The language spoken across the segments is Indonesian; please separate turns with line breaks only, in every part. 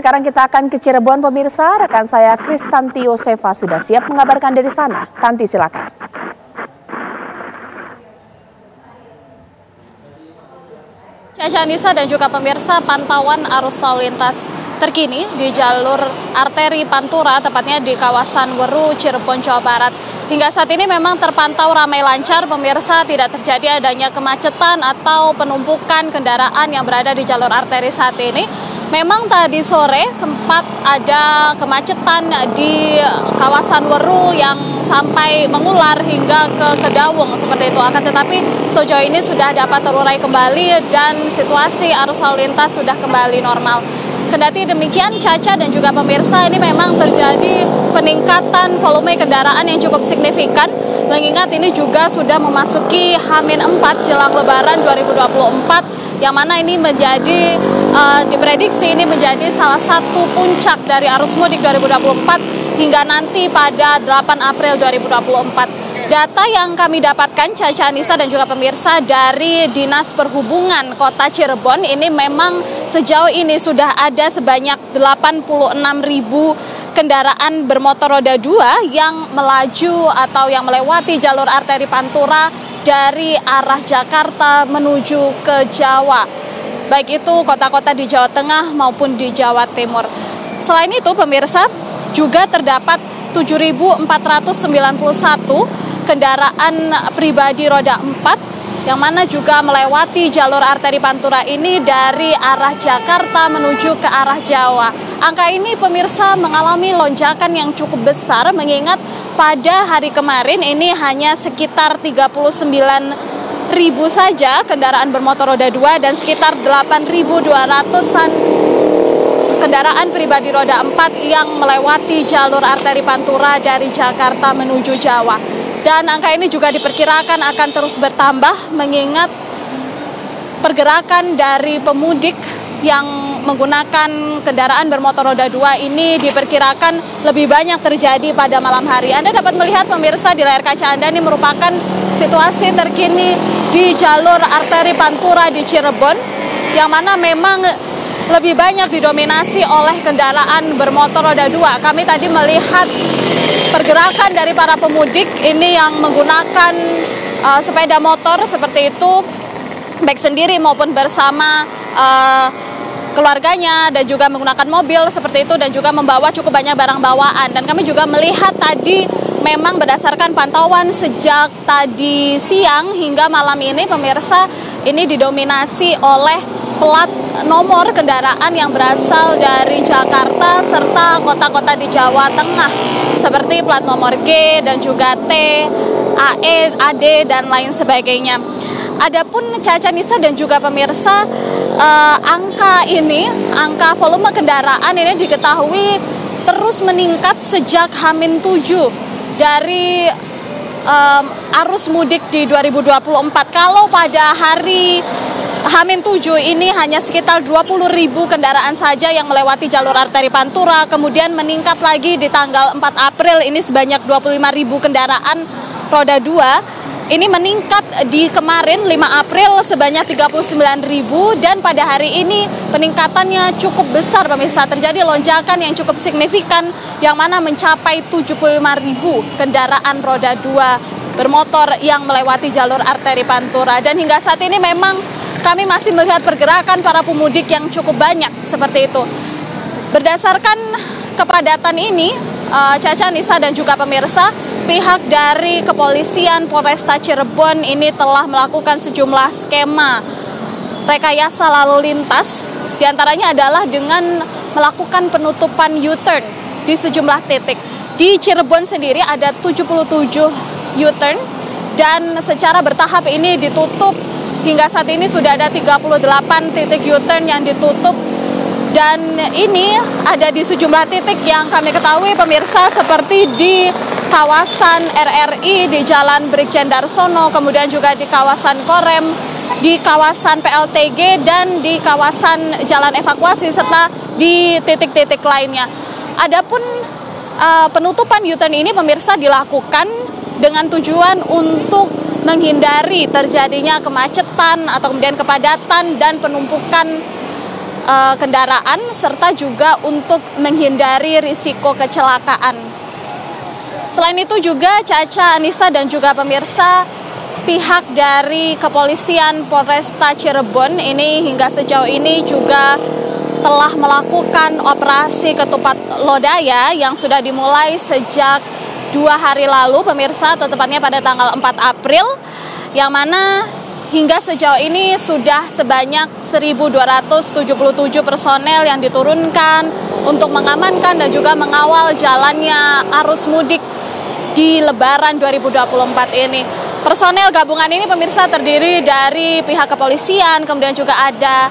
sekarang kita akan ke Cirebon pemirsa. Rekan saya Kristanti Yosefa sudah siap mengabarkan dari sana. Tanti silakan.
Caca Anissa dan juga pemirsa, pantauan arus lalu lintas terkini di jalur arteri Pantura, tepatnya di kawasan Weru, Cirebon, Jawa Barat. Hingga saat ini memang terpantau ramai lancar, pemirsa, tidak terjadi adanya kemacetan atau penumpukan kendaraan yang berada di jalur arteri saat ini. Memang tadi sore sempat ada kemacetan di kawasan Weru yang sampai mengular hingga ke Kedawung seperti itu. Akan tetapi sejauh ini sudah dapat terurai kembali dan situasi arus lalu lintas sudah kembali normal. Kendati demikian, Caca dan juga pemirsa, ini memang terjadi peningkatan volume kendaraan yang cukup signifikan. Mengingat ini juga sudah memasuki H-4 jelang Lebaran 2024. Yang mana ini menjadi diprediksi ini menjadi salah satu puncak dari arus mudik 2024 hingga nanti pada 8 April 2024. Data yang kami dapatkan, Caca Anissa dan juga pemirsa, dari Dinas Perhubungan Kota Cirebon, ini memang sejauh ini sudah ada sebanyak 86.000 kendaraan bermotor roda 2 yang melaju atau yang melewati jalur arteri Pantura dari arah Jakarta menuju ke Jawa, baik itu kota-kota di Jawa Tengah maupun di Jawa Timur. Selain itu pemirsa, juga terdapat 7.491 kendaraan pribadi roda 4 yang mana juga melewati jalur arteri Pantura ini dari arah Jakarta menuju ke arah Jawa. Angka ini pemirsa mengalami lonjakan yang cukup besar, mengingat pada hari kemarin ini hanya sekitar 39.000 saja kendaraan bermotor roda 2 dan sekitar 8.200-an kendaraan pribadi roda 4 yang melewati jalur arteri Pantura dari Jakarta menuju Jawa. Dan angka ini juga diperkirakan akan terus bertambah, mengingat pergerakan dari pemudik yang menggunakan kendaraan bermotor roda 2 ini diperkirakan lebih banyak terjadi pada malam hari. Anda dapat melihat pemirsa di layar kaca Anda, ini merupakan situasi terkini di jalur arteri Pantura di Cirebon, yang mana memang lebih banyak didominasi oleh kendaraan bermotor roda 2. Kami tadi melihat pergerakan dari para pemudik ini yang menggunakan sepeda motor seperti itu, baik sendiri maupun bersama keluarganya, dan juga menggunakan mobil seperti itu, dan juga membawa cukup banyak barang bawaan. Dan kami juga melihat tadi memang berdasarkan pantauan sejak tadi siang hingga malam ini pemirsa, ini didominasi oleh plat nomor kendaraan yang berasal dari Jakarta serta kota-kota di Jawa Tengah seperti plat nomor G dan juga T, AE, AD dan lain sebagainya. Adapun Caca Anissa dan juga pemirsa, angka volume kendaraan ini diketahui terus meningkat sejak H-7 dari arus mudik di 2024. Kalau pada hari H-7 ini hanya sekitar 20.000 kendaraan saja yang melewati jalur arteri Pantura, kemudian meningkat lagi di tanggal 4 April ini sebanyak 25.000 kendaraan roda 2. Ini meningkat di kemarin 5 April sebanyak 39.000, dan pada hari ini peningkatannya cukup besar pemirsa, terjadi lonjakan yang cukup signifikan yang mana mencapai 75.000 kendaraan roda 2 bermotor yang melewati jalur arteri Pantura. Dan hingga saat ini memang kami masih melihat pergerakan para pemudik yang cukup banyak seperti itu. Berdasarkan kepadatan ini, Caca Anissa dan juga pemirsa, pihak dari Kepolisian Polresta Cirebon ini telah melakukan sejumlah skema rekayasa lalu lintas. Di antaranya adalah dengan melakukan penutupan U-turn di sejumlah titik. Di Cirebon sendiri ada 77 U-turn dan secara bertahap ini ditutup. Hingga saat ini sudah ada 38 titik U-turn yang ditutup, dan ini ada di sejumlah titik yang kami ketahui pemirsa, seperti di kawasan RRI, di Jalan Brigjen Darsono, kemudian juga di kawasan Korem, di kawasan PLTG, dan di kawasan Jalan Evakuasi, serta di titik-titik lainnya. Adapun penutupan U-turn ini pemirsa dilakukan dengan tujuan untuk menghindari terjadinya kemacetan atau kemudian kepadatan dan penumpukan kendaraan serta juga untuk menghindari risiko kecelakaan. Selain itu juga Caca, Anissa dan juga pemirsa, pihak dari Kepolisian Polresta Cirebon ini hingga sejauh ini juga telah melakukan operasi ketupat lodaya yang sudah dimulai sejak 2 hari lalu pemirsa, atau tepatnya pada tanggal 4 April, yang mana hingga sejauh ini sudah sebanyak 1.277 personel yang diturunkan untuk mengamankan dan juga mengawal jalannya arus mudik di Lebaran 2024 ini. Personel gabungan ini pemirsa terdiri dari pihak kepolisian, kemudian juga ada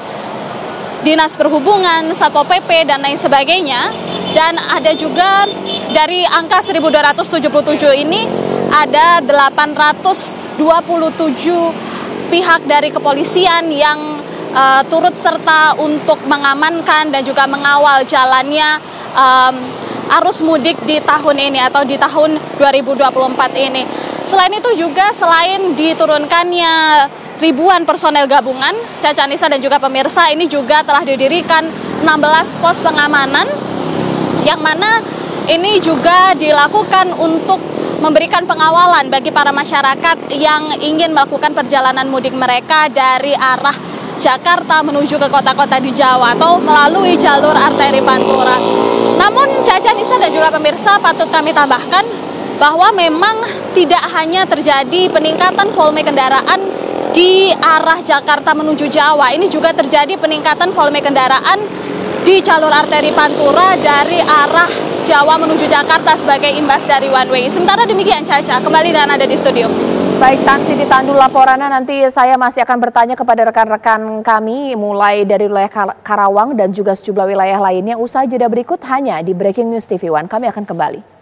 Dinas Perhubungan, Satpol PP, dan lain sebagainya. Dan ada juga dari angka 1.277 ini ada 827 pihak dari kepolisian yang turut serta untuk mengamankan dan juga mengawal jalannya arus mudik di tahun ini atau di tahun 2024 ini. Selain itu juga selain diturunkannya ribuan personel gabungan, Caca, Anissa dan juga pemirsa, ini juga telah didirikan 16 pos pengamanan yang mana ini juga dilakukan untuk memberikan pengawalan bagi para masyarakat yang ingin melakukan perjalanan mudik mereka dari arah Jakarta menuju ke kota-kota di Jawa atau melalui jalur arteri Pantura. Namun Caca, Anissa dan juga pemirsa, patut kami tambahkan bahwa memang tidak hanya terjadi peningkatan volume kendaraan di arah Jakarta menuju Jawa, ini juga terjadi peningkatan volume kendaraan di jalur arteri Pantura dari arah Jawa menuju Jakarta sebagai imbas dari one way. Sementara demikian Caca, kembali dan ada di studio.
Baik, nanti ditandu laporannya, nanti saya masih akan bertanya kepada rekan-rekan kami mulai dari wilayah Karawang dan juga sejumlah wilayah lainnya. Usai jeda berikut hanya di Breaking News TV One. Kami akan kembali.